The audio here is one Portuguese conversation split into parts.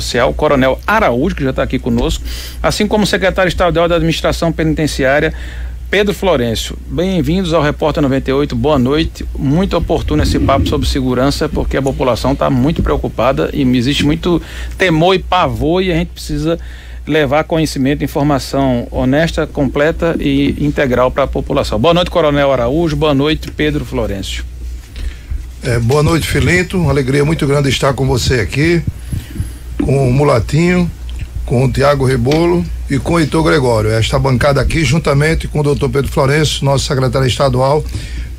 Social, Coronel Araújo, que já está aqui conosco, assim como o secretário estadual da Administração Penitenciária, Pedro Florencio. Bem-vindos ao Repórter 98, boa noite. Muito oportuno esse papo sobre segurança, porque a população está muito preocupada e existe muito temor e pavor, e a gente precisa levar conhecimento, informação honesta, completa e integral para a população. Boa noite, Coronel Araújo. Boa noite, Pedro Florencio. Boa noite, Filinto. Uma alegria muito grande estar com você aqui, com o Mulatinho, com o Tiago Rebolo e com o Heitor Gregório. Esta bancada aqui, juntamente com o Dr. Pedro Florencio, nosso secretário estadual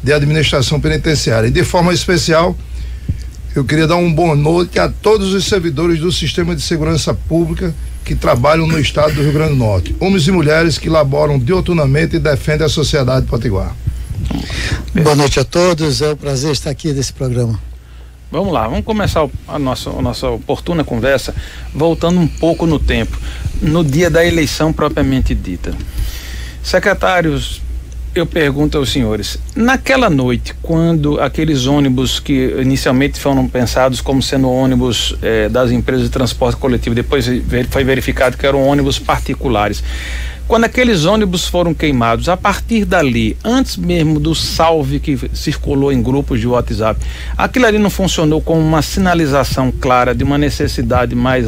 de Administração Penitenciária. E de forma especial, eu queria dar uma boa noite a todos os servidores do Sistema de Segurança Pública que trabalham no estado do Rio Grande do Norte, homens e mulheres que laboram diuturnamente e defendem a sociedade potiguar. Boa noite a todos, é um prazer estar aqui nesse programa. Vamos lá, vamos começar a nossa oportuna conversa voltando um pouco no tempo, no dia da eleição propriamente dita. Secretários, eu pergunto aos senhores, naquela noite, quando aqueles ônibus que inicialmente foram pensados como sendo ônibus das empresas de transporte coletivo, depois foi verificado que eram ônibus particulares, quando aqueles ônibus foram queimados, a partir dali, antes mesmo do salve que circulou em grupos de WhatsApp, aquilo ali não funcionou como uma sinalização clara de uma necessidade mais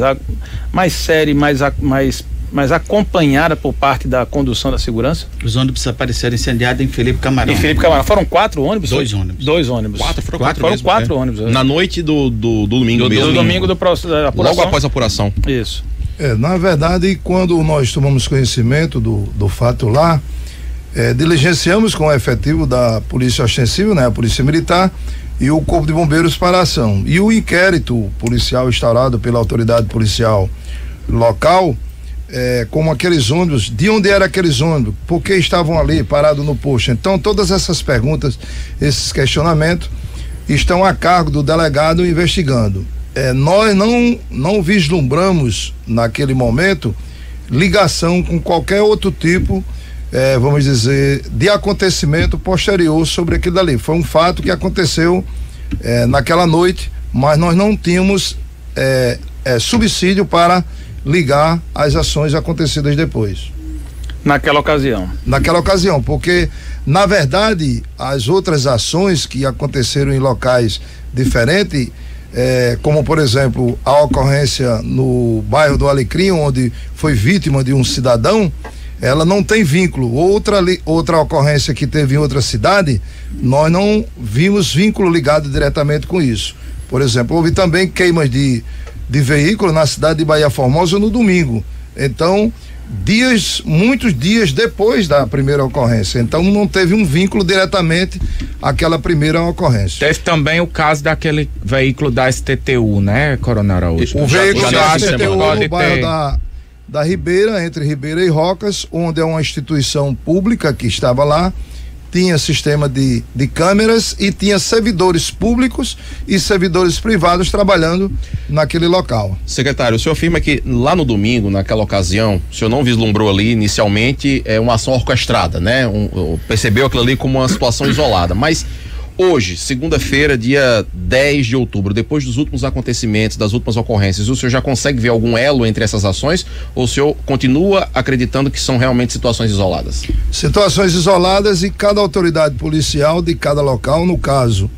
séria e mais acompanhada por parte da condução da segurança? Os ônibus apareceram incendiados em Felipe Camarão. Em Felipe Camarão. Foram 4 ônibus? 2 ônibus. 2 ônibus. Foram 4 ônibus. Na noite do domingo mesmo. Do domingo da apuração. Logo após a apuração. Isso. Na verdade, quando nós tomamos conhecimento do fato lá, diligenciamos com o efetivo da Polícia Ostensiva, né, a Polícia Militar e o Corpo de Bombeiros para a ação. E o inquérito policial instaurado pela autoridade policial local, como aqueles ônibus, de onde eram aqueles ônibus, por que estavam ali parados no posto. Então, todas essas perguntas, esses questionamentos estão a cargo do delegado investigando. Nós não vislumbramos naquele momento ligação com qualquer outro tipo, vamos dizer, de acontecimento posterior sobre aquilo dali. Foi um fato que aconteceu naquela noite, mas nós não tínhamos subsídio para ligar as ações acontecidas depois. Naquela ocasião, porque na verdade as outras ações que aconteceram em locais diferentes, como por exemplo a ocorrência no bairro do Alecrim, onde foi vítima de um cidadão, ela não tem vínculo. Outra ocorrência que teve em outra cidade, nós não vimos vínculo ligado diretamente com isso. Por exemplo, houve também queimas de veículo na cidade de Bahia Formosa no domingo. Então, muitos dias depois da primeira ocorrência. Então, não teve um vínculo diretamente àquela primeira ocorrência. Teve também o caso daquele veículo da STTU, né, Coronel Araújo? O veículo da STTU no bairro da Ribeira, entre Ribeira e Rocas, onde é uma instituição pública que estava lá, tinha sistema de câmeras e tinha servidores públicos e servidores privados trabalhando naquele local. Secretário, o senhor afirma que lá no domingo, naquela ocasião, o senhor não vislumbrou ali inicialmente uma ação orquestrada, né? Percebeu aquilo ali como uma situação isolada, mas hoje, segunda-feira, dia 10 de outubro, depois dos últimos acontecimentos, das últimas ocorrências, o senhor já consegue ver algum elo entre essas ações ou o senhor continua acreditando que são realmente situações isoladas? Situações isoladas, e cada autoridade policial de cada local, no caso,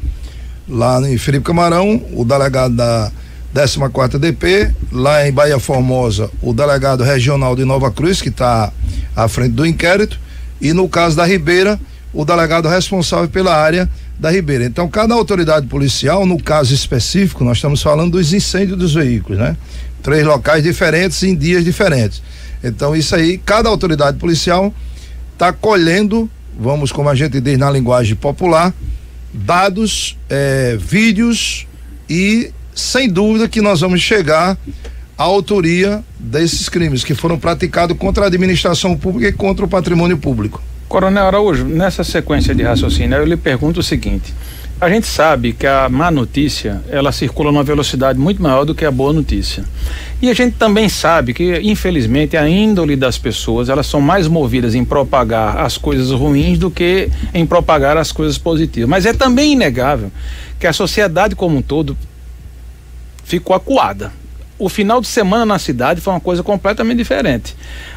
lá em Felipe Camarão, o delegado da 14ª DP, lá em Bahia Formosa, o delegado regional de Nova Cruz, que está à frente do inquérito, e no caso da Ribeira, o delegado responsável pela área da Ribeira. Então, cada autoridade policial, no caso específico, nós estamos falando dos incêndios dos veículos, né? 3 locais diferentes em dias diferentes. Então, isso aí, cada autoridade policial está colhendo, vamos, como a gente diz na linguagem popular, dados, vídeos, e sem dúvida que nós vamos chegar à autoria desses crimes que foram praticados contra a administração pública e contra o patrimônio público. Coronel Araújo, nessa sequência de raciocínio, eu lhe pergunto o seguinte: a gente sabe que a má notícia, ela circula numa velocidade muito maior do que a boa notícia. E a gente também sabe que, infelizmente, a índole das pessoas, elas são mais movidas em propagar as coisas ruins do que em propagar as coisas positivas. Mas é também inegável que a sociedade como um todo ficou acuada. o final de semana na cidade foi uma coisa completamente diferente.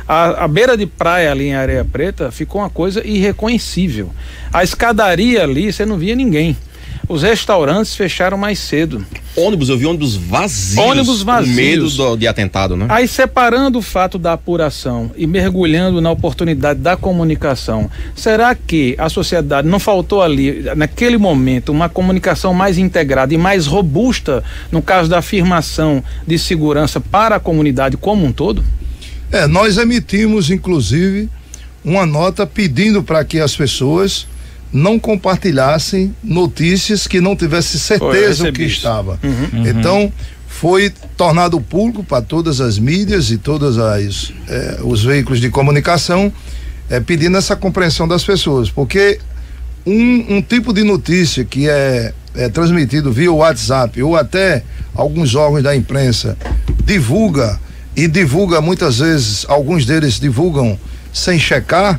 A beira de praia ali em Areia Preta ficou uma coisa irreconhecível. A escadaria ali, você não via ninguém. Os restaurantes fecharam mais cedo. Eu vi ônibus vazios. Ônibus vazios. Com medo de atentado, né? Aí, separando o fato da apuração e mergulhando na oportunidade da comunicação, será que a sociedade não faltou ali, naquele momento, uma comunicação mais integrada e mais robusta no caso da afirmação de segurança para a comunidade como um todo? Nós emitimos, inclusive, uma nota pedindo para que as pessoas não compartilhassem notícias que não tivesse certeza o que estava. Então, foi tornado público para todas as mídias e todos os veículos de comunicação, pedindo essa compreensão das pessoas, porque um tipo de notícia que é transmitido via WhatsApp ou até alguns órgãos da imprensa divulga muitas vezes, alguns deles divulgam sem checar,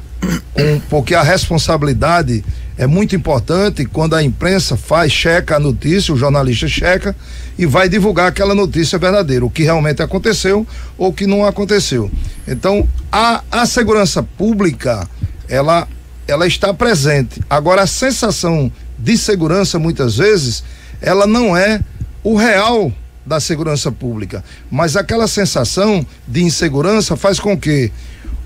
porque a responsabilidade é muito importante. Quando a imprensa checa a notícia, o jornalista checa e vai divulgar aquela notícia verdadeira, o que realmente aconteceu ou o que não aconteceu. Então, a segurança pública, ela está presente. Agora, a sensação de segurança, muitas vezes, ela não é o real da segurança pública, mas aquela sensação de insegurança faz com que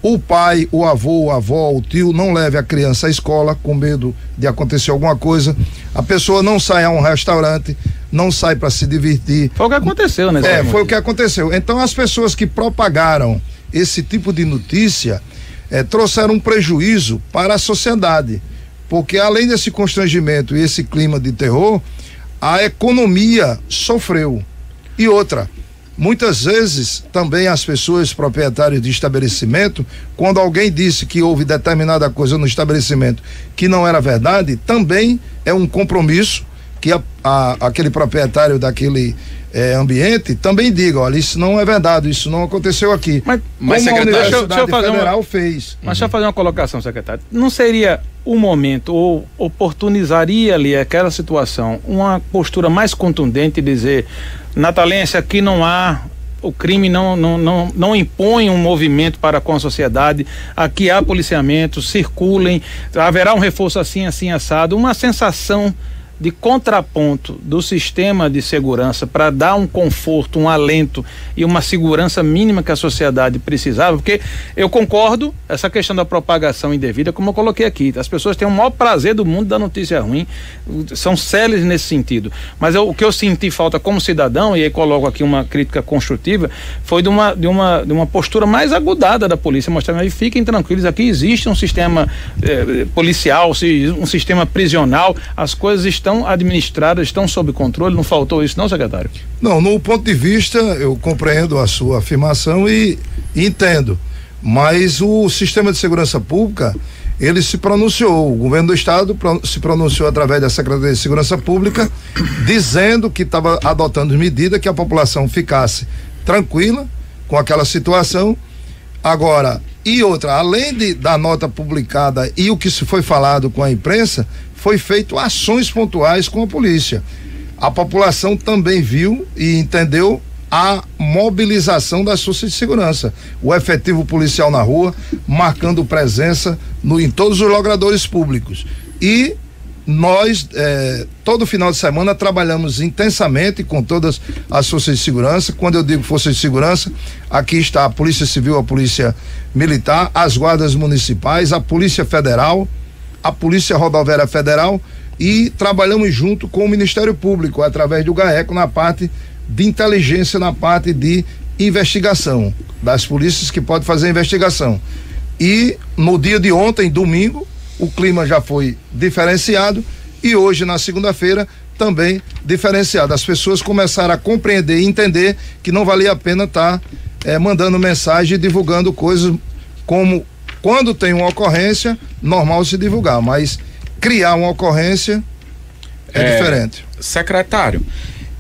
o pai, o avô, a avó, o tio não leve a criança à escola com medo de acontecer alguma coisa, a pessoa não sai a um restaurante, não sai para se divertir. Foi o que aconteceu, né? Foi o que aconteceu. Então, as pessoas que propagaram esse tipo de notícia trouxeram um prejuízo para a sociedade, porque além desse constrangimento e esse clima de terror, a economia sofreu. E outra, muitas vezes também as pessoas proprietárias de estabelecimento, quando alguém disse que houve determinada coisa no estabelecimento que não era verdade, também é um compromisso que aquele proprietário daquele ambiente também diga, olha, isso não é verdade, isso não aconteceu aqui. Mas secretário, deixa eu fazer Federal fez. Mas deixa eu fazer uma colocação, secretário. Não seria o momento, ou oportunizaria ali aquela situação, uma postura mais contundente e dizer, natalense, aqui não há, o crime não impõe um movimento para com a sociedade, aqui há policiamento, circulem, haverá um reforço assim, assado, uma sensação de contraponto do sistema de segurança para dar um conforto, um alento e uma segurança mínima que a sociedade precisava, porque eu concordo, essa questão da propagação indevida, como eu coloquei aqui, as pessoas têm o maior prazer do mundo da notícia ruim, são céleres nesse sentido, mas o que eu senti falta como cidadão, e aí coloco aqui uma crítica construtiva, foi de uma postura mais agudada da polícia, mostrando aí, fiquem tranquilos, aqui existe um sistema policial, um sistema prisional, as coisas estão administradas, estão sob controle, não faltou isso não, secretário? Não, no ponto de vista, eu compreendo a sua afirmação e entendo, mas o sistema de segurança pública, ele se pronunciou, o governo do estado se pronunciou através da Secretaria de Segurança Pública, dizendo que estava adotando medidas que a população ficasse tranquila com aquela situação. Agora, e outra, além da nota publicada e o que se foi falado com a imprensa, foi feito ações pontuais com a polícia. A população também viu e entendeu a mobilização das forças de segurança, o efetivo policial na rua, marcando presença em todos os logradouros públicos. E nós, todo final de semana, trabalhamos intensamente com todas as forças de segurança. Quando eu digo forças de segurança, aqui está a Polícia Civil, a Polícia Militar, as guardas municipais, a Polícia Federal, a Polícia Rodoviária Federal, e trabalhamos junto com o Ministério Público, através do GAECO, na parte de inteligência, na parte de investigação, das polícias que podem fazer investigação. E no dia de ontem, domingo, o clima já foi diferenciado e hoje, na segunda-feira, também diferenciado. As pessoas começaram a compreender e entender que não valia a pena estar mandando mensagem e divulgando coisas como quando tem uma ocorrência, normal se divulgar, mas criar uma ocorrência é diferente. Secretário,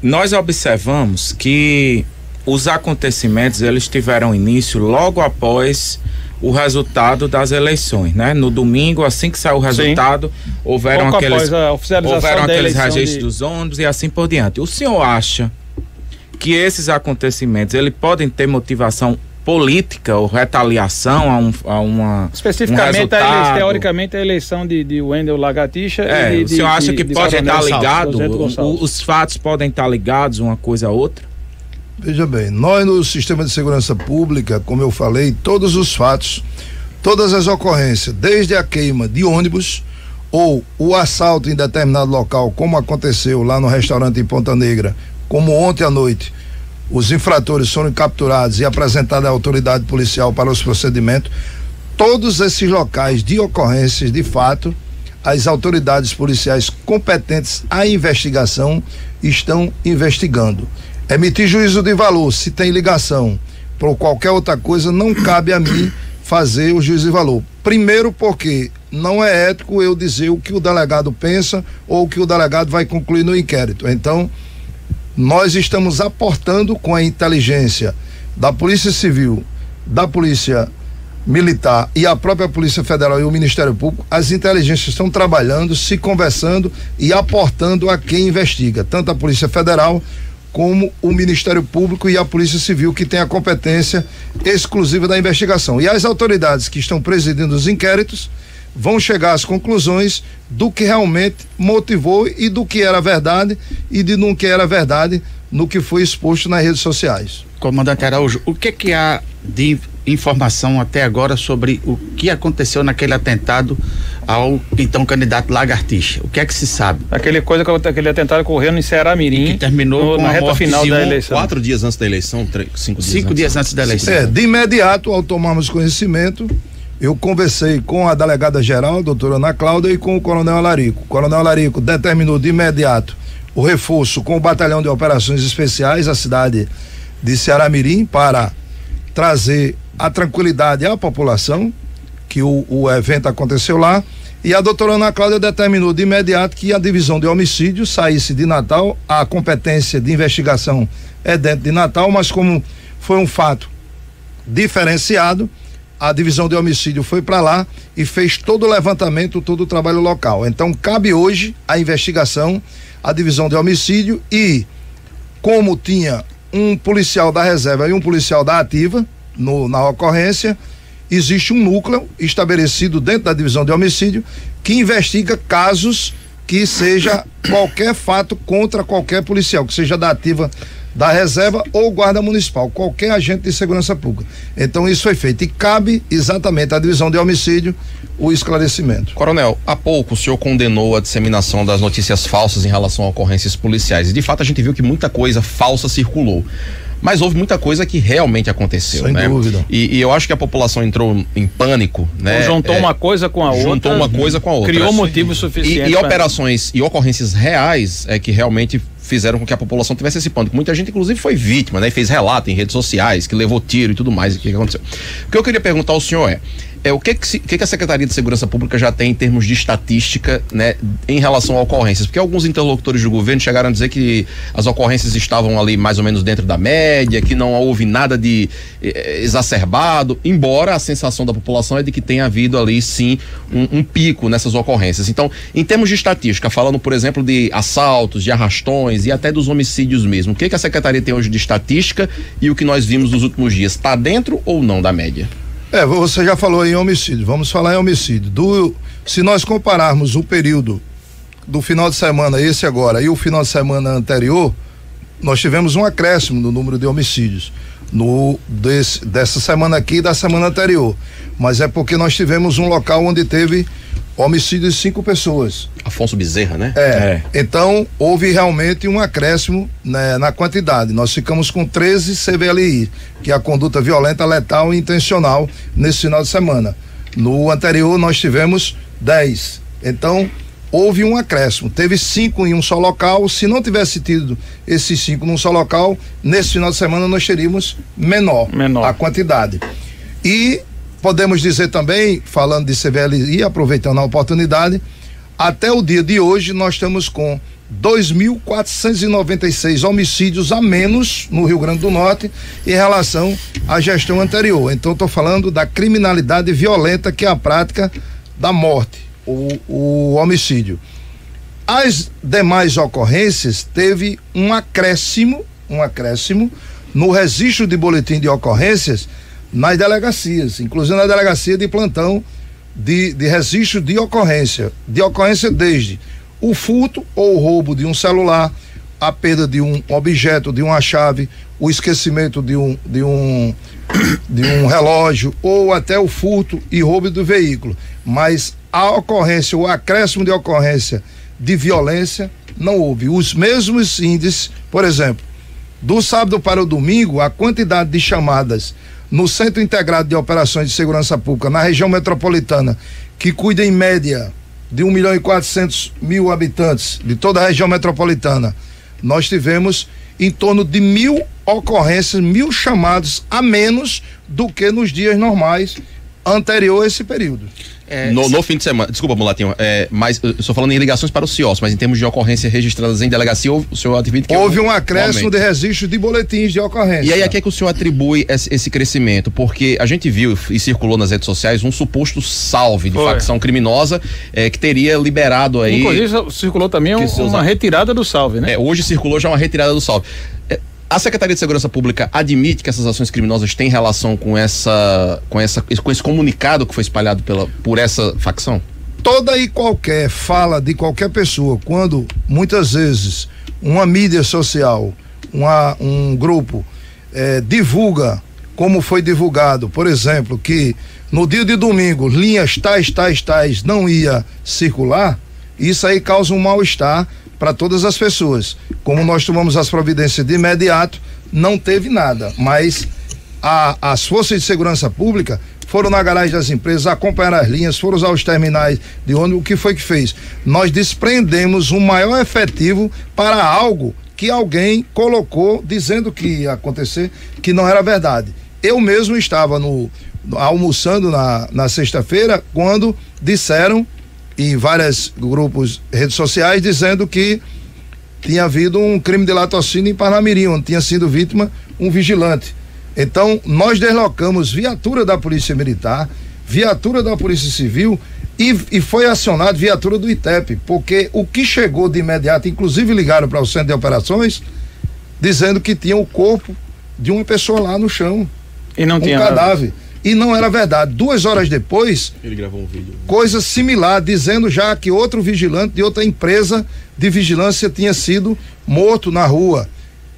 nós observamos que os acontecimentos, eles tiveram início logo após o resultado das eleições, né? No domingo, assim que saiu o resultado, houveram aqueles registros dos ônibus e assim por diante. O senhor acha que esses acontecimentos eles podem ter motivação política ou retaliação a uma especificamente teoricamente a eleição de Wendel Lagartixa o senhor acha que pode estar ligado, os fatos podem estar ligados uma coisa a outra? Veja bem, nós no sistema de segurança pública, como eu falei, todos os fatos, todas as ocorrências, desde a queima de ônibus ou o assalto em determinado local, como aconteceu lá no restaurante em Ponta Negra, como ontem à noite, os infratores foram capturados e apresentados à autoridade policial para os procedimentos. Todos esses locais de ocorrências, de fato, as autoridades policiais competentes à investigação estão investigando. Emitir juízo de valor, se tem ligação por qualquer outra coisa, não cabe a mim fazer o juízo de valor. Primeiro porque não é ético eu dizer o que o delegado pensa ou o que o delegado vai concluir no inquérito. Então, nós estamos aportando com a inteligência da Polícia Civil, da Polícia Militar e a própria Polícia Federal e o Ministério Público. As inteligências estão trabalhando, se conversando e aportando a quem investiga, tanto a Polícia Federal como o Ministério Público e a Polícia Civil, que tem a competência exclusiva da investigação. E as autoridades que estão presidindo os inquéritos vão chegar às conclusões do que realmente motivou e do que era verdade e de não que era verdade no que foi exposto nas redes sociais. Comandante Araújo, o que há de informação até agora sobre o que aconteceu naquele atentado ao então candidato Lagartixa? O que é que se sabe? Aquele atentado ocorreu em Ceará-Mirim, que terminou na reta final da eleição. 4 dias antes da eleição, 5 dias antes da eleição. De imediato, ao tomarmos conhecimento, eu conversei com a delegada-geral, a doutora Ana Cláudia, e com o coronel Alarico. O coronel Alarico determinou de imediato o reforço com o batalhão de operações especiais à cidade de Ceará-Mirim para trazer a tranquilidade à população, que o evento aconteceu lá, e a doutora Ana Cláudia determinou de imediato que a divisão de homicídios saísse de Natal. A competência de investigação é dentro de Natal, mas como foi um fato diferenciado, a divisão de homicídio foi para lá e fez todo o levantamento, todo o trabalho local. Então cabe hoje a investigação, a divisão de homicídio, e como tinha um policial da reserva e um policial da ativa na ocorrência, existe um núcleo estabelecido dentro da divisão de homicídio que investiga casos que seja qualquer fato contra qualquer policial, que seja da ativa, da reserva ou guarda municipal, qualquer agente de segurança pública. Então isso foi feito e cabe exatamente à divisão de homicídio o esclarecimento. Coronel, há pouco o senhor condenou a disseminação das notícias falsas em relação a ocorrências policiais, e de fato a gente viu que muita coisa falsa circulou. Mas houve muita coisa que realmente aconteceu, sem dúvida. E eu acho que a população entrou em pânico, né? Juntou uma coisa com a outra. Juntou uma coisa com a outra. Criou motivo suficiente. E operações e ocorrências reais que realmente fizeram com que a população tivesse esse pânico. Muita gente, inclusive, foi vítima, né? E fez relato em redes sociais, que levou tiro e tudo mais. O que aconteceu? O que eu queria perguntar ao senhor o que a Secretaria de Segurança Pública já tem em termos de estatística, né, em relação a ocorrências? Porque alguns interlocutores do governo chegaram a dizer que as ocorrências estavam ali mais ou menos dentro da média, que não houve nada de exacerbado, embora a sensação da população é de que tenha havido ali sim um pico nessas ocorrências. Então, em termos de estatística, falando por exemplo de assaltos, de arrastões e até dos homicídios mesmo, o que a Secretaria tem hoje de estatística e o que nós vimos nos últimos dias, está dentro ou não da média? Você já falou em homicídio, vamos falar em homicídio. Se nós compararmos o período do final de semana, esse agora, e o final de semana anterior, nós tivemos um acréscimo no número de homicídios dessa semana aqui e da semana anterior, mas é porque nós tivemos um local onde teve homicídio de 5 pessoas. Afonso Bezerra, né? Então houve realmente um acréscimo, né, na quantidade. Nós ficamos com 13 CVLI, que é a conduta violenta, letal e intencional, nesse final de semana. No anterior nós tivemos 10. Então houve um acréscimo. Teve 5 em um só local. Se não tivesse tido esses 5 num só local, nesse final de semana nós teríamos menor. A quantidade. E podemos dizer também, falando de CVLI, aproveitando a oportunidade, até o dia de hoje nós estamos com 2.496 homicídios a menos no Rio Grande do Norte em relação à gestão anterior. Então estou falando da criminalidade violenta, que é a prática da morte, o homicídio. As demais ocorrências teve um acréscimo um acréscimo no registro de boletim de ocorrências nas delegacias, inclusive na delegacia de plantão de registro de ocorrência desde o furto ou o roubo de um celular, a perda de um objeto, de uma chave, o esquecimento de um relógio, ou até o furto e roubo do veículo. Mas a ocorrência, o acréscimo de ocorrência de violência, não houve. Os mesmos índices, por exemplo, do sábado para o domingo, a quantidade de chamadas no Centro Integrado de Operações de Segurança Pública, na região metropolitana, que cuida em média de 1.400.000 habitantes de toda a região metropolitana, nós tivemos em torno de 1.000 ocorrências, 1.000 chamados a menos do que nos dias normais anterior a esse período. No fim de semana, desculpa, Mulatinho, mas eu estou falando em ligações para o CIOS, mas em termos de ocorrência registradas em delegacia, o senhor admite que houve um acréscimo de registro de boletins de ocorrência. E aí, a que é que o senhor atribui esse crescimento? Porque a gente viu e circulou nas redes sociais um suposto salve de facção criminosa que teria liberado aí... Inclusive, circulou também uma retirada do salve, né? Hoje circulou já uma retirada do salve. A Secretaria de Segurança Pública admite que essas ações criminosas têm relação com esse comunicado que foi espalhado por essa facção? Toda e qualquer fala de qualquer pessoa, quando muitas vezes uma mídia social, um grupo divulga, como foi divulgado, por exemplo, que no dia de domingo linhas tais não ia circular, isso aí causa um mal-estar para todas as pessoas. Como nós tomamos as providências de imediato, não teve nada, mas as forças de segurança pública foram na garagem das empresas, acompanharam as linhas, foram usar os terminais de ônibus. O que foi que fez? Nós desprendemos um maior efetivo para algo que alguém colocou dizendo que ia acontecer, que não era verdade. Eu mesmo estava almoçando na sexta-feira, quando disseram em vários grupos, redes sociais, dizendo que tinha havido um crime de latrocínio em Parnamirim, onde tinha sido vítima um vigilante. Então, nós deslocamos viatura da Polícia Militar, viatura da Polícia Civil e foi acionado viatura do ITEP, porque o que chegou de imediato, inclusive ligaram para o Centro de Operações, dizendo que tinha o corpo de uma pessoa lá no chão. E não tinha cadáver. Nada. E não era verdade. 2 horas depois, ele gravou um vídeo. Coisa similar, dizendo já que outro vigilante de outra empresa de vigilância tinha sido morto na rua.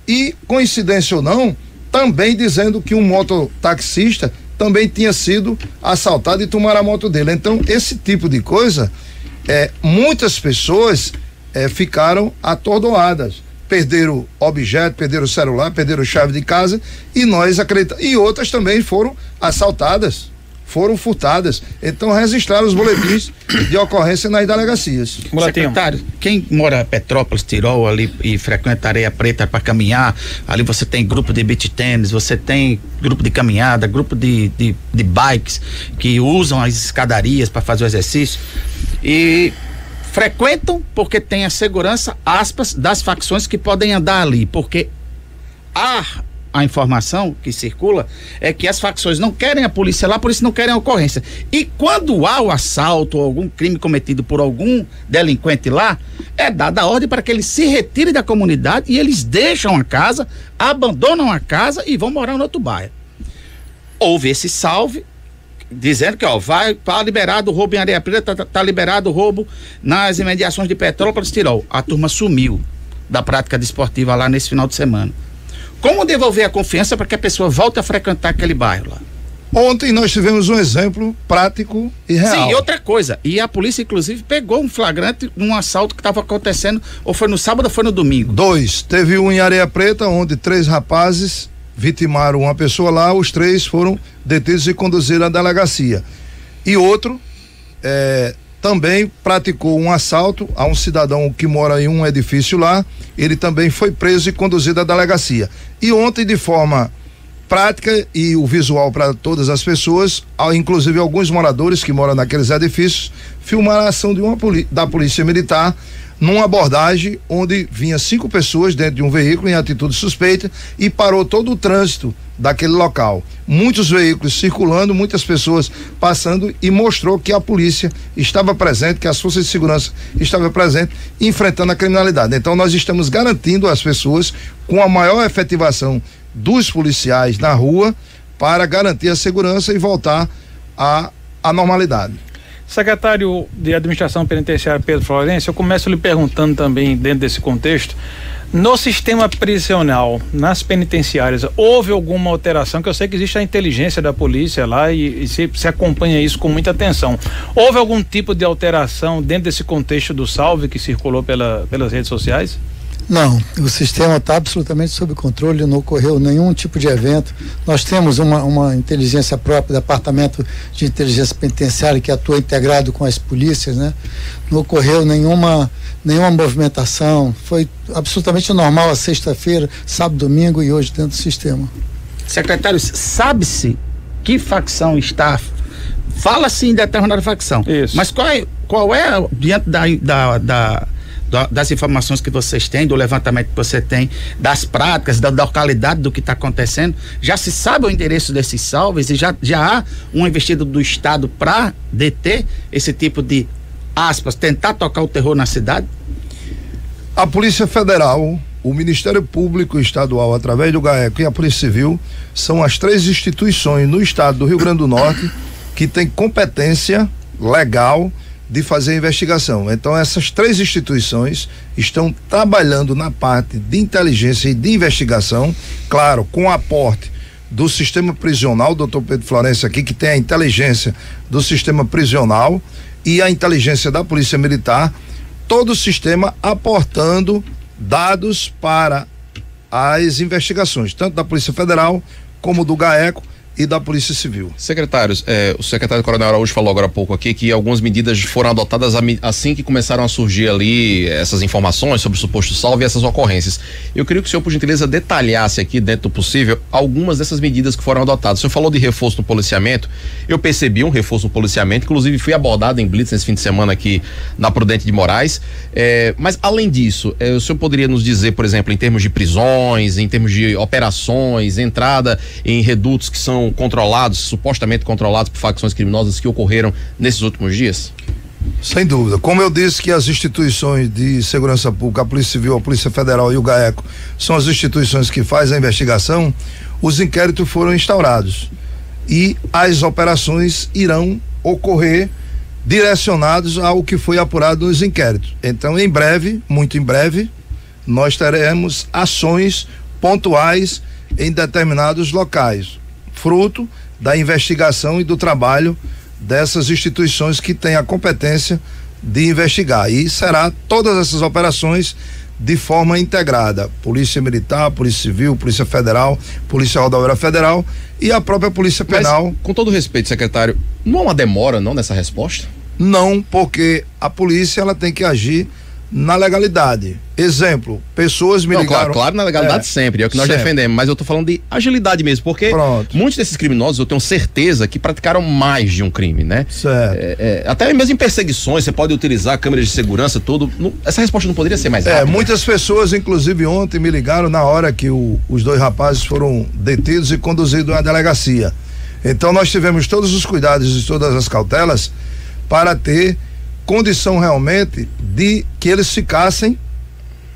E, coincidência ou não, também dizendo que um mototaxista também tinha sido assaltado e tomaram a moto dele. Então, esse tipo de coisa, muitas pessoas ficaram atordoadas. Perderam objeto, perderam celular, perderam chave de casa, e nós acreditamos. E outras também foram assaltadas, foram furtadas. Então registraram os boletins de ocorrência nas delegacias. Secretário, quem mora em Petrópolis, Tirol ali e frequenta Areia Preta para caminhar, ali você tem grupo de beach tênis, você tem grupo de caminhada, grupo de bikes que usam as escadarias para fazer o exercício e frequentam porque tem a segurança, aspas, das facções que podem andar ali, porque a informação que circula é que as facções não querem a polícia lá, por isso não querem a ocorrência. E quando há o assalto ou algum crime cometido por algum delinquente lá, é dada a ordem para que eles se retirem da comunidade e eles deixam a casa, abandonam a casa e vão morar no outro bairro. Houve esse salve, dizendo que vai liberado o roubo em Areia Preta, tá liberado o roubo nas imediações de Petrópolis, Tirol. A turma sumiu da prática desportiva lá nesse final de semana. Como devolver a confiança para que a pessoa volte a frequentar aquele bairro lá? Ontem nós tivemos um exemplo prático e real. Sim, e outra coisa, e a polícia inclusive pegou um flagrante num assalto que estava acontecendo, ou foi no sábado ou foi no domingo? 2, teve um em Areia Preta, onde 3 rapazes vitimaram uma pessoa lá, os 3 foram detidos e conduzidos à delegacia. E outro também praticou um assalto a um cidadão que mora em um edifício lá, ele também foi preso e conduzido à delegacia. E ontem, de forma prática e o visual para todas as pessoas, inclusive alguns moradores que moram naqueles edifícios, filmaram a ação da Polícia Militar numa abordagem onde vinha 5 pessoas dentro de um veículo em atitude suspeita e parou todo o trânsito daquele local. Muitos veículos circulando, muitas pessoas passando, e mostrou que a polícia estava presente, que as forças de segurança estavam presentes, enfrentando a criminalidade. Então nós estamos garantindo às pessoas, com a maior efetivação dos policiais na rua, para garantir a segurança e voltar à normalidade. Secretário de Administração Penitenciária Pedro Florencio, eu começo lhe perguntando também, dentro desse contexto, no sistema prisional, nas penitenciárias, houve alguma alteração? Que eu sei que existe a inteligência da polícia lá e se acompanha isso com muita atenção. Houve algum tipo de alteração dentro desse contexto do salve que circulou pelas redes sociais? Não, o sistema está absolutamente sob controle, não ocorreu nenhum tipo de evento. Nós temos uma inteligência própria, Departamento de Inteligência Penitenciária, que atua integrado com as polícias, né? Não ocorreu nenhuma movimentação, foi absolutamente normal a sexta-feira, sábado, domingo e hoje dentro do sistema. Secretário, sabe-se que facção está... Fala-se em determinada facção. Isso. Mas qual é diante das informações que vocês têm, do levantamento que você tem, das práticas, da localidade do que está acontecendo, já se sabe o endereço desses salves e já há uma investida do Estado para deter esse tipo de, aspas, tentar tocar o terror na cidade? A Polícia Federal, o Ministério Público Estadual, através do GAECO, e a Polícia Civil, são as 3 instituições no estado do Rio Grande do Norte que têm competência legal de fazer a investigação. Então essas 3 instituições estão trabalhando na parte de inteligência e de investigação, claro, com o aporte do sistema prisional, doutor Pedro Florencio aqui, que tem a inteligência do sistema prisional e a inteligência da Polícia Militar, todo o sistema aportando dados para as investigações, tanto da Polícia Federal como do GAECO e da Polícia Civil. Secretários, o secretário Coronel Araújo falou agora há pouco aqui que algumas medidas foram adotadas assim que começaram a surgir ali essas informações sobre o suposto salve e essas ocorrências. Eu queria que o senhor, por gentileza, detalhasse aqui, dentro do possível, algumas dessas medidas que foram adotadas. O senhor falou de reforço no policiamento, eu percebi um reforço no policiamento, inclusive fui abordado em blitz nesse fim de semana aqui na Prudente de Moraes, mas além disso, o senhor poderia nos dizer, por exemplo, em termos de prisões, em termos de operações, entrada em redutos que são controlados, supostamente controlados por facções criminosas que ocorreram nesses últimos dias? Sem dúvida. Como eu disse que as instituições de segurança pública, a Polícia Civil, a Polícia Federal e o GAECO são as instituições que fazem a investigação, os inquéritos foram instaurados e as operações irão ocorrer direcionados ao que foi apurado nos inquéritos. Então, em breve, muito em breve, nós teremos ações pontuais em determinados locais, fruto da investigação e do trabalho dessas instituições que têm a competência de investigar. E será todas essas operações de forma integrada: Polícia Militar, Polícia Civil, Polícia Federal, Polícia Rodoviária Federal e a própria Polícia Penal. Mas, com todo respeito, secretário, não há uma demora não nessa resposta? Não, porque a polícia ela tem que agir na legalidade. Exemplo, pessoas me ligaram... Claro, na legalidade sempre, é o que nós defendemos, mas eu tô falando de agilidade mesmo, porque muitos desses criminosos, eu tenho certeza que praticaram mais de um crime, né? Certo. Até mesmo em perseguições, você pode utilizar câmeras de segurança, tudo. Essa resposta não poderia ser mais rápida? Muitas pessoas, inclusive ontem, me ligaram na hora que os 2 rapazes foram detidos e conduzidos à delegacia. Então nós tivemos todos os cuidados e todas as cautelas para ter condição realmente de que eles ficassem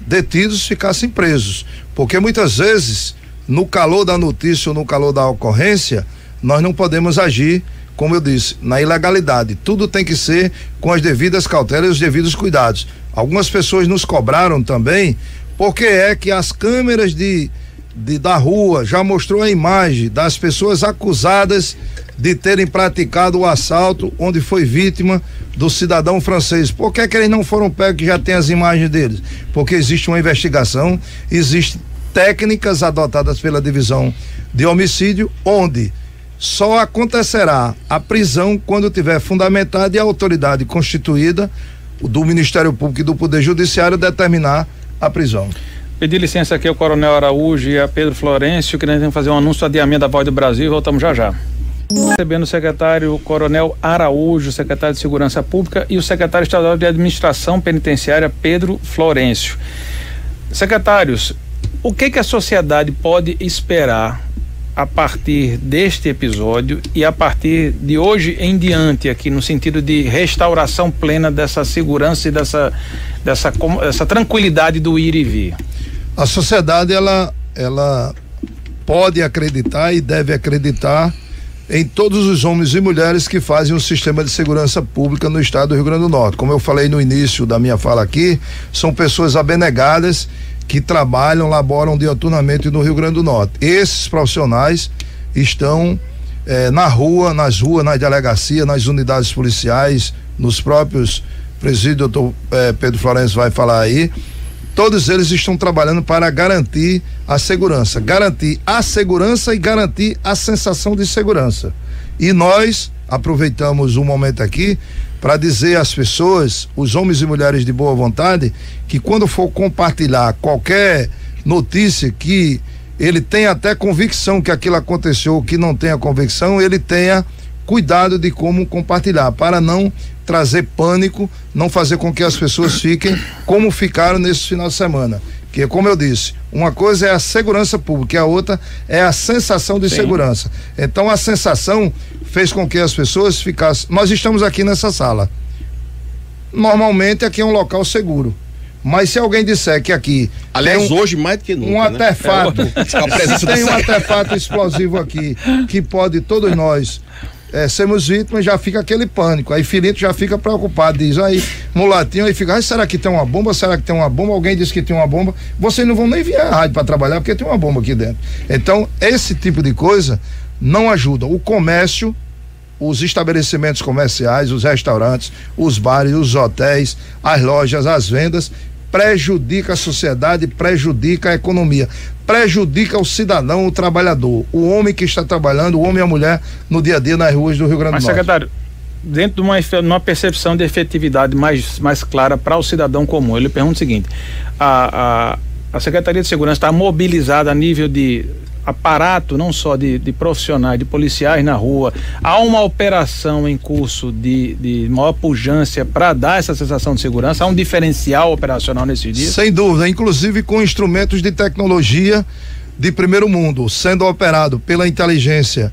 detidos, ficassem presos, porque muitas vezes no calor da notícia ou no calor da ocorrência nós não podemos agir, como eu disse, na ilegalidade. Tudo tem que ser com as devidas cautelas e os devidos cuidados. Algumas pessoas nos cobraram também porque é que as câmeras da rua já mostrou a imagem das pessoas acusadas de terem praticado o assalto onde foi vítima do cidadão francês. Por que eles não foram pegos, que já tem as imagens deles? Porque existe uma investigação, existem técnicas adotadas pela divisão de homicídio, onde só acontecerá a prisão quando tiver fundamentada e a autoridade constituída do Ministério Público e do Poder Judiciário determinar a prisão. Pedir licença aqui ao Coronel Araújo e a Pedro Florencio, querendo fazer um anúncio de adiamento da Voz do Brasil, e voltamos já já. Recebendo o secretário Coronel Araújo, secretário de Segurança Pública, e o secretário estadual de Administração Penitenciária, Pedro Florencio. Secretários, o que a sociedade pode esperar a partir deste episódio e a partir de hoje em diante, aqui no sentido de restauração plena dessa segurança e dessa tranquilidade do ir e vir? A sociedade, ela pode acreditar e deve acreditar em todos os homens e mulheres que fazem o sistema de segurança pública no estado do Rio Grande do Norte. Como eu falei no início da minha fala aqui, são pessoas abnegadas que trabalham, laboram diuturnamente no Rio Grande do Norte. Esses profissionais estão nas ruas, nas delegacias, nas unidades policiais, nos próprios presídios, o doutor Pedro Florencio vai falar aí. Todos eles estão trabalhando para garantir a segurança e garantir a sensação de segurança. E nós aproveitamos um momento aqui para dizer às pessoas, os homens e mulheres de boa vontade, que quando for compartilhar qualquer notícia que ele tenha até convicção que aquilo aconteceu, ou que não tenha convicção, ele tenha cuidado de como compartilhar, para não trazer pânico, não fazer com que as pessoas fiquem como ficaram nesse final de semana. Que, como eu disse, uma coisa é a segurança pública e a outra é a sensação de segurança. Então, a sensação fez com que as pessoas ficassem. Nós estamos aqui nessa sala. Normalmente aqui é um local seguro. Mas se alguém disser que aqui. Aliás, hoje mais do que nunca. Um artefato. Tem um artefato explosivo aqui que pode todos nós. Sermos vítimas, já fica aquele pânico. Aí Filito já fica preocupado, diz aí, mulatinho, aí fica, será que tem uma bomba? Será que tem uma bomba? Alguém disse que tem uma bomba. Vocês não vão nem vir à rádio para trabalhar porque tem uma bomba aqui dentro. Então, esse tipo de coisa não ajuda. O comércio, os estabelecimentos comerciais, os restaurantes, os bares, os hotéis, as lojas, as vendas, prejudica a sociedade, prejudica a economia, prejudica o cidadão, o trabalhador, o homem que está trabalhando, o homem e a mulher no dia a dia nas ruas do Rio Grande do Norte. Mas, secretário, dentro de uma percepção de efetividade mais clara para o cidadão comum, ele pergunta o seguinte: a Secretaria de Segurança está mobilizada a nível de aparato, não só de profissionais, de policiais na rua, há uma operação em curso de maior pujança para dar essa sensação de segurança, há um diferencial operacional nesse dia? Sem dúvida, inclusive com instrumentos de tecnologia de primeiro mundo, sendo operado pela inteligência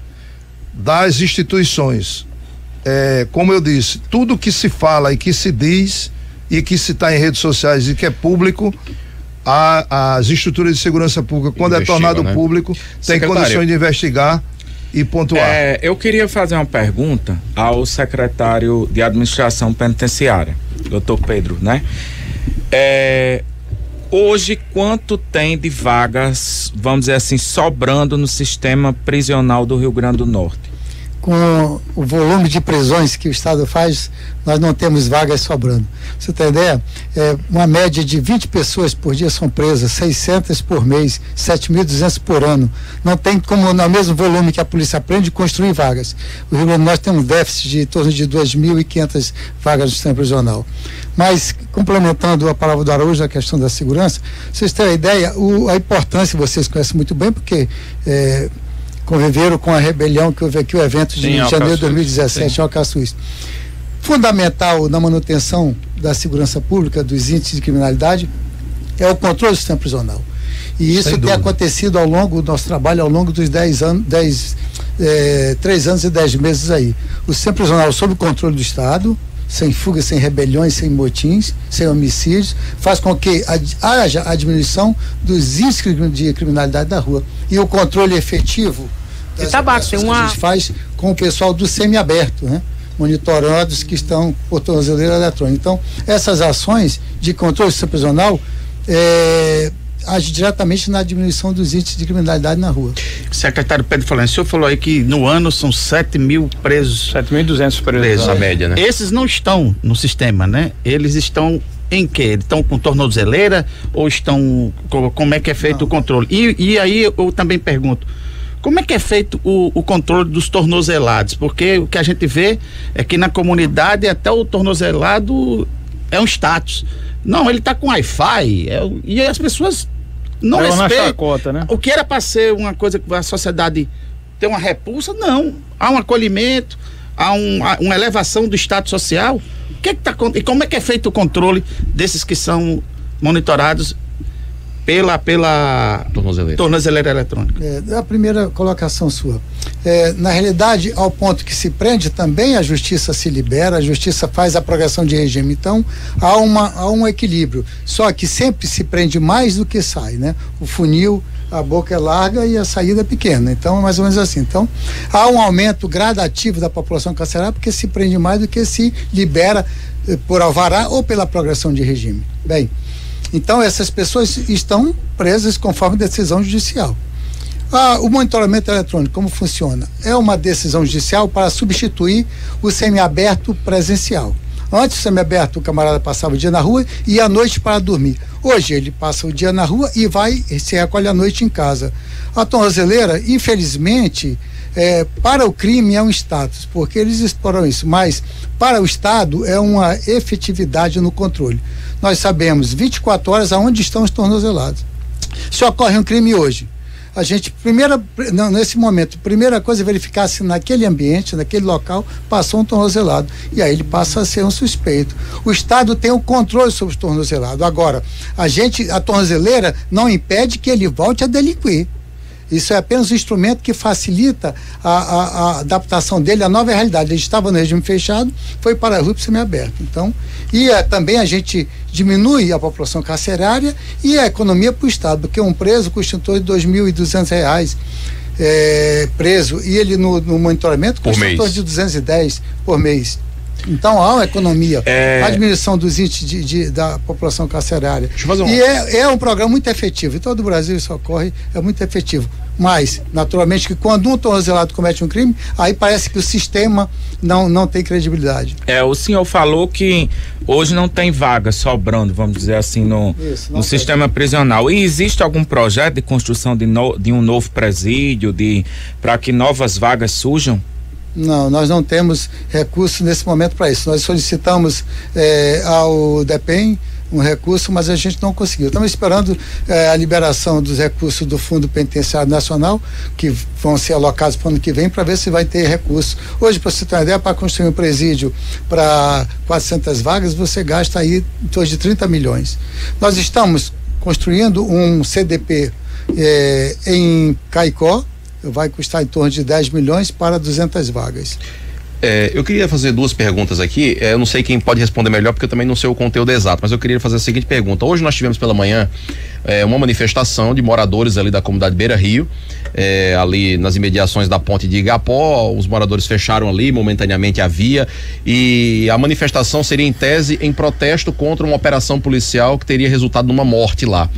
das instituições. Como eu disse, tudo que se fala e que se diz e que se está em redes sociais e que é público, as estruturas de segurança pública, quando é tornado público, tem condições de investigar e pontuar. Eu queria fazer uma pergunta ao secretário de Administração Penitenciária, doutor Pedro, né? Hoje, quanto tem de vagas, vamos dizer assim, sobrando no sistema prisional do Rio Grande do Norte? Com o volume de prisões que o Estado faz, nós não temos vagas sobrando. Você tem ideia? Uma média de 20 pessoas por dia são presas, 600 por mês, 7.200 por ano. Não tem como, no mesmo volume que a polícia prende, construir vagas. O Rio Grande do Norte tem um déficit de em torno de 2.500 vagas no sistema prisional. Mas, complementando a palavra do Araújo na questão da segurança, vocês têm a ideia, a importância, vocês conhecem muito bem, porque conviveram com a rebelião que houve aqui, o evento de janeiro de 2017 em Alcaçuz. Fundamental na manutenção da segurança pública, dos índices de criminalidade, é o controle do sistema prisional. E isso tem acontecido ao longo do nosso trabalho, ao longo dos 3 anos e 10 meses aí. O sistema prisional sob o controle do Estado, sem fugas, sem rebeliões, sem motins, sem homicídios, faz com que haja a diminuição dos índices de criminalidade da rua. E o controle efetivo das operações que a gente faz com o pessoal do semiaberto, né? Monitorados que estão por tornozeleira eletrônica. Então, essas ações de controle prisional agem diretamente na diminuição dos índices de criminalidade na rua. Secretário Pedro Florencio, o senhor falou aí que no ano são 7.000 presos. 7.200 presos. A média, né? Esses não estão no sistema, né? Eles estão em quê? Eles estão com tornozeleira ou estão... Como é que é feito o controle? E aí eu também pergunto, como é que é feito o controle dos tornozelados? Porque o que a gente vê é que na comunidade até o tornozelado é um status. Não, ele está com Wi-Fi e as pessoas não respeitam. Chacota, né? O que era para ser uma coisa que a sociedade ter uma repulsa? Não. Há um acolhimento, há uma elevação do status social. E como é que é feito o controle desses que são monitorados pela tornozeleira eletrônica? A primeira colocação sua. Na realidade, ao ponto que se prende também, a justiça se libera, a justiça faz a progressão de regime. Então, há um equilíbrio. Só que sempre se prende mais do que sai, né? O funil, a boca é larga e a saída é pequena. Então, é mais ou menos assim. Então, há um aumento gradativo da população carcerária porque se prende mais do que se libera por alvará ou pela progressão de regime. Bem, então essas pessoas estão presas conforme decisão judicial. O monitoramento eletrônico, como funciona? É uma decisão judicial para substituir o semiaberto presencial. Antes do semiaberto, o camarada passava o dia na rua e à noite para dormir. Hoje ele passa o dia na rua e se recolhe à noite em casa. A tornozeleira, infelizmente, para o crime é um status, porque eles exploram isso, mas para o Estado é uma efetividade no controle. Nós sabemos 24 horas aonde estão os tornozelados. Se ocorre um crime hoje, a gente, nesse momento, primeira coisa é verificar se naquele ambiente, naquele local, passou um tornozelado. E aí ele passa a ser um suspeito. O Estado tem o controle sobre os tornozelados. Agora, a tornozeleira não impede que ele volte a delinquir. Isso é apenas um instrumento que facilita a adaptação dele à nova realidade. Ele estava no regime fechado, foi para a rua semiaberto. Então, também a gente diminui a população carcerária e a economia para o Estado, porque um preso custa em torno de R$2.200 preso, e ele no monitoramento custa em torno de 210 por mês. Então há uma economia, a diminuição dos índices da população carcerária. E é um programa muito efetivo. Em todo o Brasil isso ocorre, é muito efetivo. Mas, naturalmente, que quando um tornozelado comete um crime, aí parece que o sistema não tem credibilidade. O senhor falou que hoje não tem vaga sobrando, vamos dizer assim, no sistema prisional. E existe algum projeto de construção de um novo presídio, para que novas vagas surjam? Não, nós não temos recursos nesse momento para isso. Nós solicitamos ao DEPEN um recurso, mas a gente não conseguiu. Estamos esperando a liberação dos recursos do Fundo Penitenciário Nacional, que vão ser alocados para o ano que vem, para ver se vai ter recurso. Hoje, para você ter uma ideia, para construir um presídio para 400 vagas, você gasta aí em torno de 30 milhões. Nós estamos construindo um CDP em Caicó, vai custar em torno de 10 milhões para 200 vagas. Eu queria fazer duas perguntas aqui. Eu não sei quem pode responder melhor, porque eu também não sei o conteúdo exato, mas eu queria fazer a seguinte pergunta. Hoje nós tivemos pela manhã uma manifestação de moradores ali da comunidade Beira Rio, ali nas imediações da ponte de Igapó. Os moradores fecharam ali momentaneamente a via, e a manifestação seria em tese em protesto contra uma operação policial que teria resultado numa morte lá.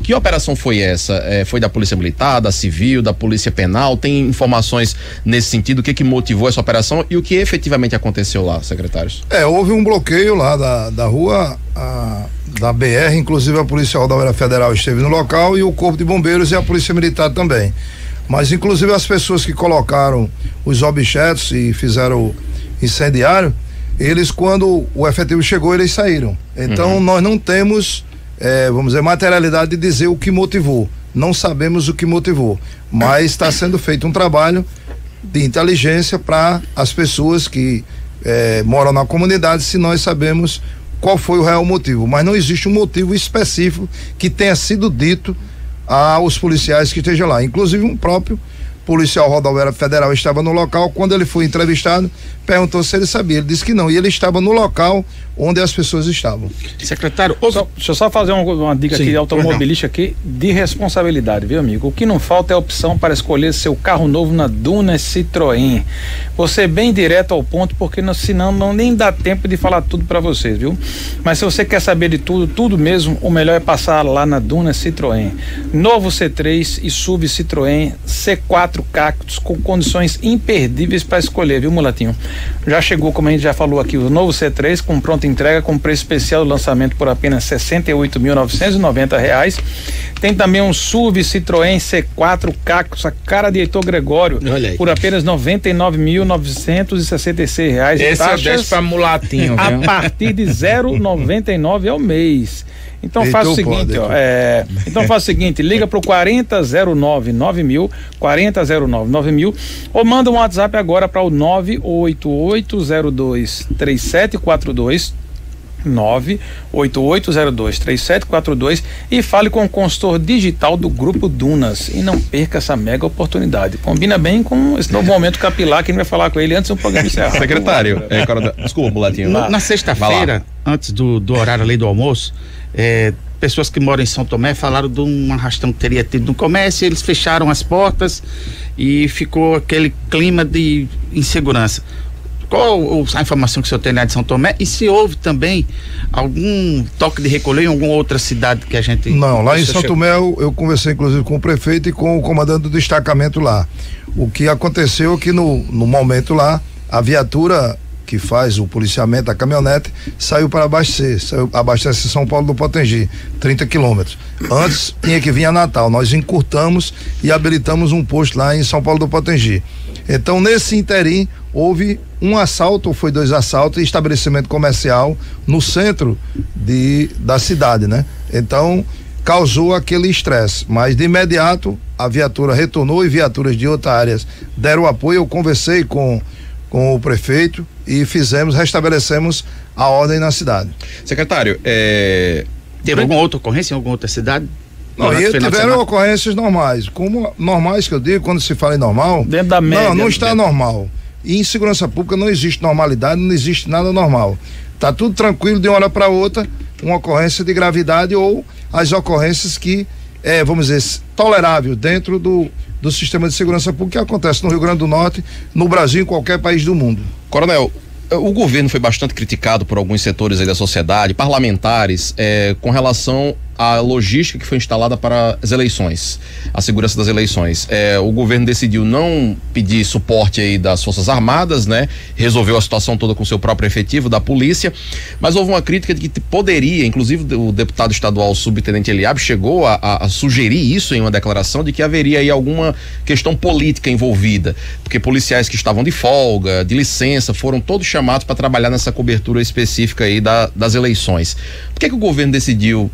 Que operação foi essa? Foi da Polícia Militar, da Civil, da Polícia Penal? Tem informações nesse sentido? O que motivou essa operação e o que efetivamente aconteceu lá, secretários? Houve um bloqueio lá da rua da BR, inclusive a Polícia Rodoviária Federal esteve no local e o Corpo de Bombeiros e a Polícia Militar também. Mas inclusive as pessoas que colocaram os objetos e fizeram o incendiário, eles, quando o efetivo chegou, eles saíram. Então nós não temos vamos dizer, materialidade de dizer o que motivou. Não sabemos o que motivou, mas está sendo feito um trabalho de inteligência para as pessoas que moram na comunidade, se nós sabemos qual foi o real motivo, mas não existe um motivo específico que tenha sido dito aos policiais que estejam lá. Inclusive um próprio policial rodoviário federal estava no local. Quando ele foi entrevistado, perguntou se ele sabia, ele disse que não, e ele estava no local onde as pessoas estavam. Secretário, deixa eu só fazer uma dica aqui de automobilista aqui, de responsabilidade, viu, amigo? O que não falta é opção para escolher seu carro novo na Duna Citroën. Você bem direto ao ponto, porque senão não nem dá tempo de falar tudo para vocês, viu? Mas se você quer saber de tudo mesmo, o melhor é passar lá na Duna Citroën. Novo C3 e SUV Citroën C4 Cactus com condições imperdíveis para escolher, viu, Mulatinho? Já chegou, como a gente já falou aqui, o novo C3 com pronta entrega, com preço especial do lançamento por apenas R$ 68.990. Tem também um SUV Citroën C4 Cactus, a cara de Heitor Gregório, por apenas R$ 99.966. Esse eu deixo pra mulatinho, a partir de 0,99 ao mês. Então faz o seguinte, então faz o seguinte, liga pro 4009-9000, 4009-9000, ou manda um WhatsApp agora para o 988023742, 988023742, e fale com o consultor digital do Grupo Dunas e não perca essa mega oportunidade. Combina bem com esse novo momento capilar que a gente vai falar com ele antes do programa encerrar. Secretário, desculpa, Mulatinho. Na sexta-feira, antes do horário ali do almoço, pessoas que moram em São Tomé falaram de um arrastão que teria tido no comércio, eles fecharam as portas e ficou aquele clima de insegurança. Qual a informação que o senhor tem lá de São Tomé? E se houve também algum toque de recolher em alguma outra cidade que a gente... Não, lá em São Tomé eu conversei inclusive com o prefeito e com o comandante do destacamento lá. O que aconteceu é que no momento lá, a viatura que faz o policiamento da caminhonete saiu para abastecer São Paulo do Potengi, 30 quilômetros. Antes tinha que vir a Natal, nós encurtamos e habilitamos um posto lá em São Paulo do Potengi. Então nesse interim houve um assalto, ou foi 2 assaltos em estabelecimento comercial no centro da cidade, né? Então causou aquele estresse, mas de imediato a viatura retornou e viaturas de outras áreas deram apoio. Eu conversei com o prefeito e estabelecemos a ordem na cidade. Secretário, teve alguma outra ocorrência em alguma outra cidade? Não, e tiveram ocorrências normais, como normais que eu digo, quando se fala em normal, dentro da média, não está normal. E em segurança pública não existe normalidade, não existe nada normal. Tá tudo tranquilo de uma hora para outra, uma ocorrência de gravidade ou as ocorrências que vamos dizer, tolerável dentro do sistema de segurança pública que acontece no Rio Grande do Norte, no Brasil e em qualquer país do mundo. Coronel, o governo foi bastante criticado por alguns setores aí da sociedade, parlamentares, com relação à logística que foi instalada para as eleições, a segurança das eleições. O governo decidiu não pedir suporte aí das Forças Armadas, né? Resolveu a situação toda com seu próprio efetivo da polícia, mas houve uma crítica de que poderia, inclusive o deputado estadual subtenente Eliabe chegou a sugerir isso em uma declaração, de que haveria aí alguma questão política envolvida, porque policiais que estavam de folga, de licença, foram todos chamados para trabalhar nessa cobertura específica aí das eleições. Por que o governo decidiu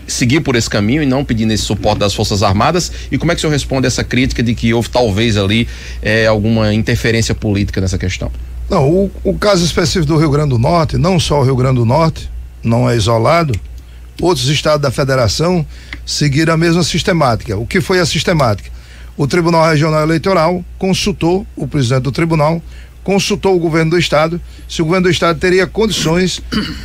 seguir por esse caminho e não pedir esse suporte das Forças Armadas, e como é que o senhor responde a essa crítica de que houve talvez ali alguma interferência política nessa questão? Não, o caso específico do Rio Grande do Norte, não só o Rio Grande do Norte, não é isolado, outros estados da federação seguiram a mesma sistemática. O que foi a sistemática? O Tribunal Regional Eleitoral consultou o presidente do tribunal, consultou o governo do estado, se o governo do estado teria condições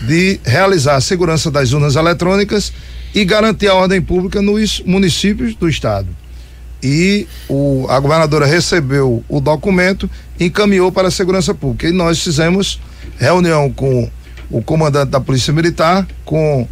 de realizar a segurança das urnas eletrônicas e garantir a ordem pública nos municípios do estado. E a governadora recebeu o documento, encaminhou para a segurança pública, e nós fizemos reunião com o comandante da Polícia Militar, com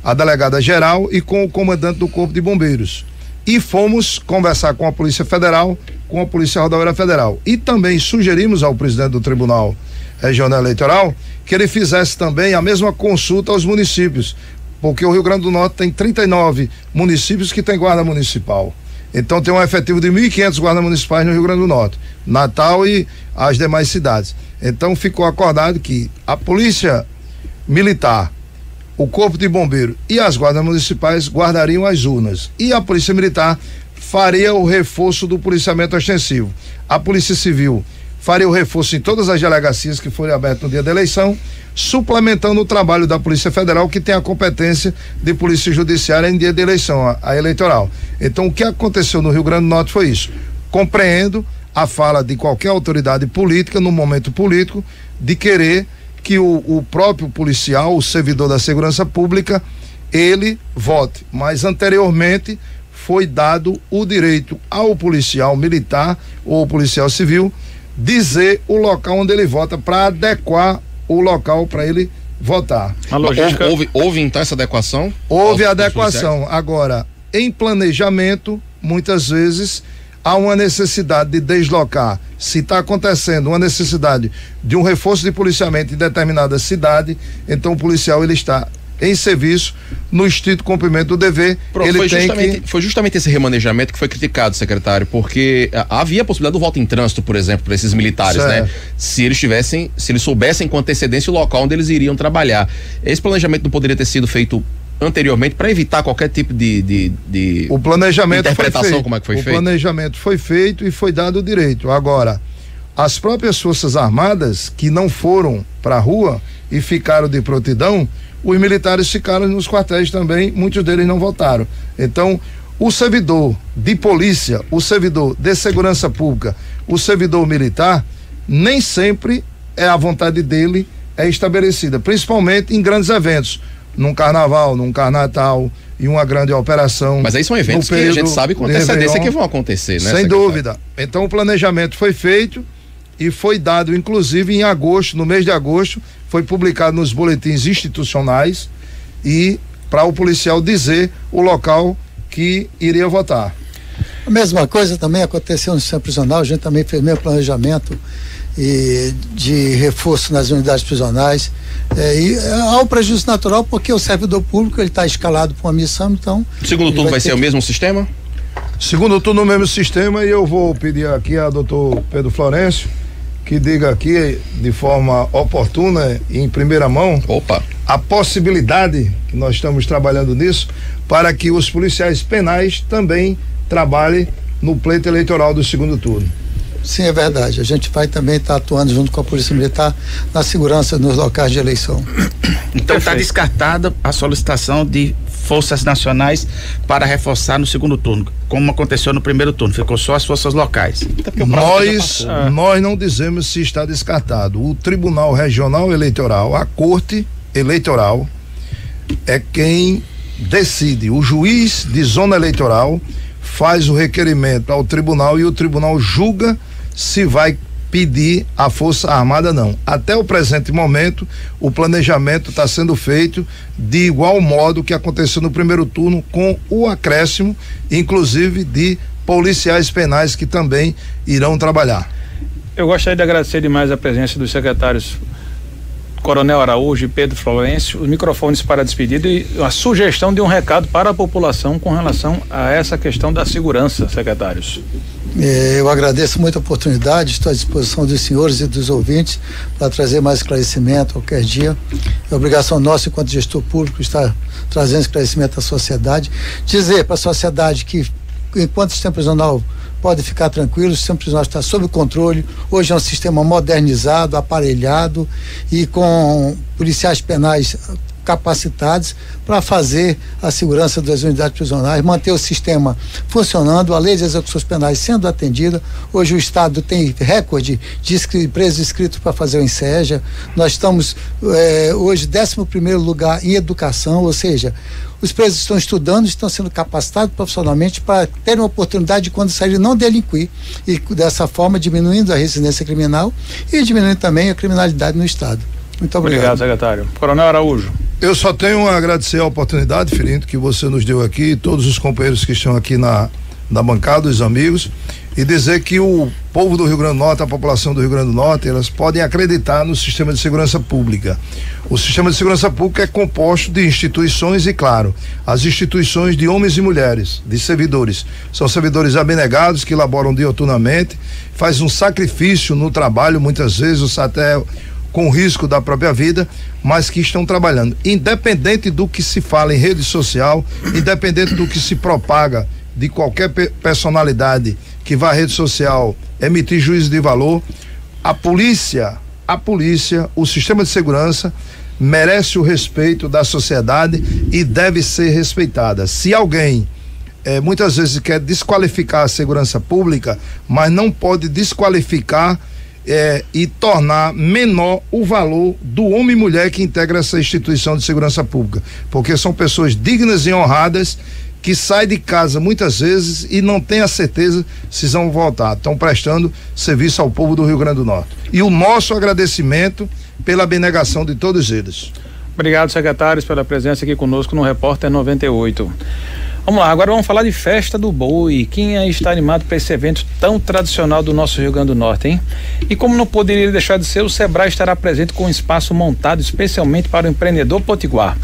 a delegada geral e com o comandante do Corpo de Bombeiros. E fomos conversar com a Polícia Federal, com a Polícia Rodoviária Federal. E também sugerimos ao presidente do Tribunal Regional Eleitoral que ele fizesse também a mesma consulta aos municípios, porque o Rio Grande do Norte tem 39 municípios que tem guarda municipal. Então tem um efetivo de 1.500 guardas municipais no Rio Grande do Norte, Natal e as demais cidades. Então ficou acordado que a Polícia Militar, o Corpo de Bombeiro e as guardas municipais guardariam as urnas, e a Polícia Militar faria o reforço do policiamento ostensivo. A Polícia Civil faria o reforço em todas as delegacias que forem abertas no dia da eleição, suplementando o trabalho da Polícia Federal, que tem a competência de polícia judiciária em dia de eleição, a eleitoral. Então o que aconteceu no Rio Grande do Norte foi isso. Compreendo a fala de qualquer autoridade política no momento político de querer que o próprio policial, o servidor da segurança pública, ele vote, mas anteriormente foi dado o direito ao policial militar ou policial civil dizer o local onde ele vota, para adequar o local para ele votar. Houve então essa adequação? Houve adequação. Agora, em planejamento, muitas vezes há uma necessidade de deslocar. Se está acontecendo uma necessidade de um reforço de policiamento em determinada cidade, então o policial ele está em serviço no estrito cumprimento do dever. Foi justamente esse remanejamento que foi criticado, secretário, porque havia a possibilidade do voto em trânsito, por exemplo, para esses militares, né? Se eles soubessem com antecedência o local onde eles iriam trabalhar. Esse planejamento não poderia ter sido feito anteriormente para evitar qualquer tipo de o planejamento interpretação, foi feito. Como é que foi feito? O planejamento foi feito e foi dado o direito. Agora, as próprias Forças Armadas que não foram para a rua e ficaram de prontidão, os militares ficaram nos quartéis também, muitos deles não votaram. Então, o servidor de polícia, o servidor de segurança pública, o servidor militar, nem sempre a vontade dele é estabelecida, principalmente em grandes eventos, num carnaval, num carnatal, em uma grande operação. Mas aí são eventos que a gente sabe com antecedência que vão acontecer, né? Sem dúvida. Então o planejamento foi feito e foi dado, inclusive em agosto, no mês de agosto, foi publicado nos boletins institucionais e para o policial dizer o local que iria votar. A mesma coisa também aconteceu no sistema prisional, a gente também fez mesmo planejamento de reforço nas unidades prisionais, e há um prejuízo natural porque o servidor público ele está escalado para uma missão, então... O segundo turno vai ser o mesmo sistema? Segundo turno o mesmo sistema, e eu vou pedir aqui a doutor Pedro Florencio que diga aqui de forma oportuna e em primeira mão a possibilidade, que nós estamos trabalhando nisso, para que os policiais penais também trabalhem no pleito eleitoral do segundo turno. Sim, é verdade. A gente vai também estar atuando junto com a Polícia Militar na segurança nos locais de eleição. Então está descartada a solicitação de forças nacionais para reforçar no segundo turno, como aconteceu no primeiro turno, ficou só as forças locais. Nós não dizemos se está descartado. O Tribunal Regional Eleitoral, a Corte Eleitoral, é quem decide. O juiz de zona eleitoral faz o requerimento ao tribunal e o tribunal julga se vai pedir a Força Armada não. Até o presente momento, o planejamento está sendo feito de igual modo que aconteceu no primeiro turno, com o acréscimo, inclusive, de policiais penais que também irão trabalhar. Eu gostaria de agradecer demais a presença dos secretários Coronel Araújo e Pedro Florencio, os microfones para despedida e a sugestão de um recado para a população com relação a essa questão da segurança, secretários. Eu agradeço muito a oportunidade, estou à disposição dos senhores e dos ouvintes para trazer mais esclarecimento qualquer dia. É obrigação nossa, enquanto gestor público, estar trazendo esclarecimento à sociedade. Dizer para a sociedade que, enquanto o sistema prisional pode ficar tranquilo, o sistema prisional está sob controle. Hoje é um sistema modernizado, aparelhado e com policiais penais capacitados para fazer a segurança das unidades prisionais, manter o sistema funcionando, a lei de execuções penais sendo atendida. Hoje o Estado tem recorde de presos inscritos para fazer o INSEJA. Nós estamos hoje 11º lugar em educação, ou seja, os presos estão estudando, estão sendo capacitados profissionalmente para terem uma oportunidade de, quando saírem, não delinquir, e dessa forma diminuindo a residência criminal e diminuindo também a criminalidade no Estado. Muito obrigado, secretário. Coronel Araújo. Eu só tenho a agradecer a oportunidade, Firinto, que você nos deu aqui, todos os companheiros que estão aqui na bancada, os amigos, e dizer que o povo do Rio Grande do Norte, a população do Rio Grande do Norte, elas podem acreditar no sistema de segurança pública. O sistema de segurança pública é composto de instituições e, claro, as instituições de homens e mulheres, de servidores. São servidores abnegados que laboram dioturnamente, faz um sacrifício no trabalho, muitas vezes até com risco da própria vida, mas que estão trabalhando. Independente do que se fala em rede social, independente do que se propaga de qualquer personalidade que vá à rede social emitir juízo de valor, a polícia, o sistema de segurança merece o respeito da sociedade e deve ser respeitada. Se alguém muitas vezes quer desqualificar a segurança pública, mas não pode desqualificar e tornar menor o valor do homem e mulher que integra essa instituição de segurança pública, porque são pessoas dignas e honradas que saem de casa muitas vezes e não têm a certeza se vão voltar, estão prestando serviço ao povo do Rio Grande do Norte. E o nosso agradecimento pela abnegação de todos eles. Obrigado, secretários, pela presença aqui conosco no Repórter 98. Vamos lá, agora vamos falar de Festa do Boi. Quem aí está animado para esse evento tão tradicional do nosso Rio Grande do Norte, hein? E como não poderia deixar de ser, o Sebrae estará presente com um espaço montado especialmente para o empreendedor potiguar.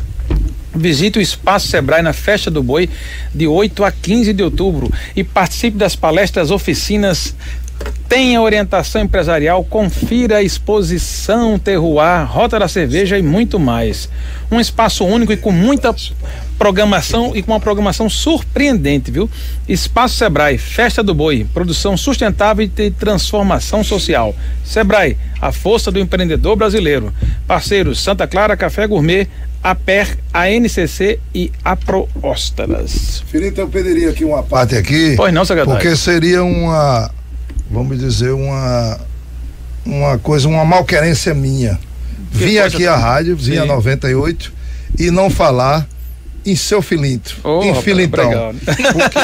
Visite o Espaço Sebrae na Festa do Boi de 8 a 15 de outubro e participe das palestras, oficinas, tenha orientação empresarial, confira a exposição terroir, Rota da Cerveja e muito mais. Um espaço único e com muita programação e com uma programação surpreendente, viu? Espaço Sebrae, Festa do Boi, produção sustentável e transformação social. Sebrae, a força do empreendedor brasileiro. Parceiros Santa Clara Café Gourmet, a PER, a NCC e a Proósteras. Felipe, eu pediria aqui uma parte aqui. Pois não, secretário. Porque seria vamos dizer, uma coisa, uma malquerência minha. Vim aqui à rádio, vim a 98 e não falar em seu Filinto, em Filintão, porque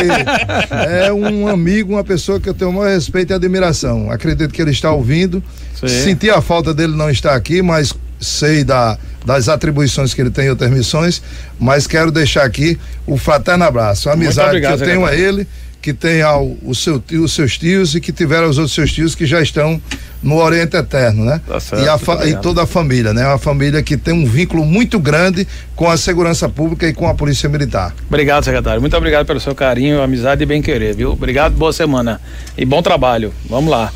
é um amigo, uma pessoa que eu tenho o maior respeito e admiração. Acredito que ele está ouvindo. Senti a falta dele não estar aqui, mas sei das atribuições que ele tem em outras missões, mas quero deixar aqui o fraterno abraço, a amizade que eu tenho a ele, que tem os seus tios e que tiveram os outros seus tios que já estão no Oriente Eterno, né? Tá certo, e toda a família, né? Uma família que tem um vínculo muito grande com a segurança pública e com a Polícia Militar. Obrigado, secretário. Muito obrigado pelo seu carinho, amizade e bem-querer, viu? Obrigado, boa semana e bom trabalho. Vamos lá.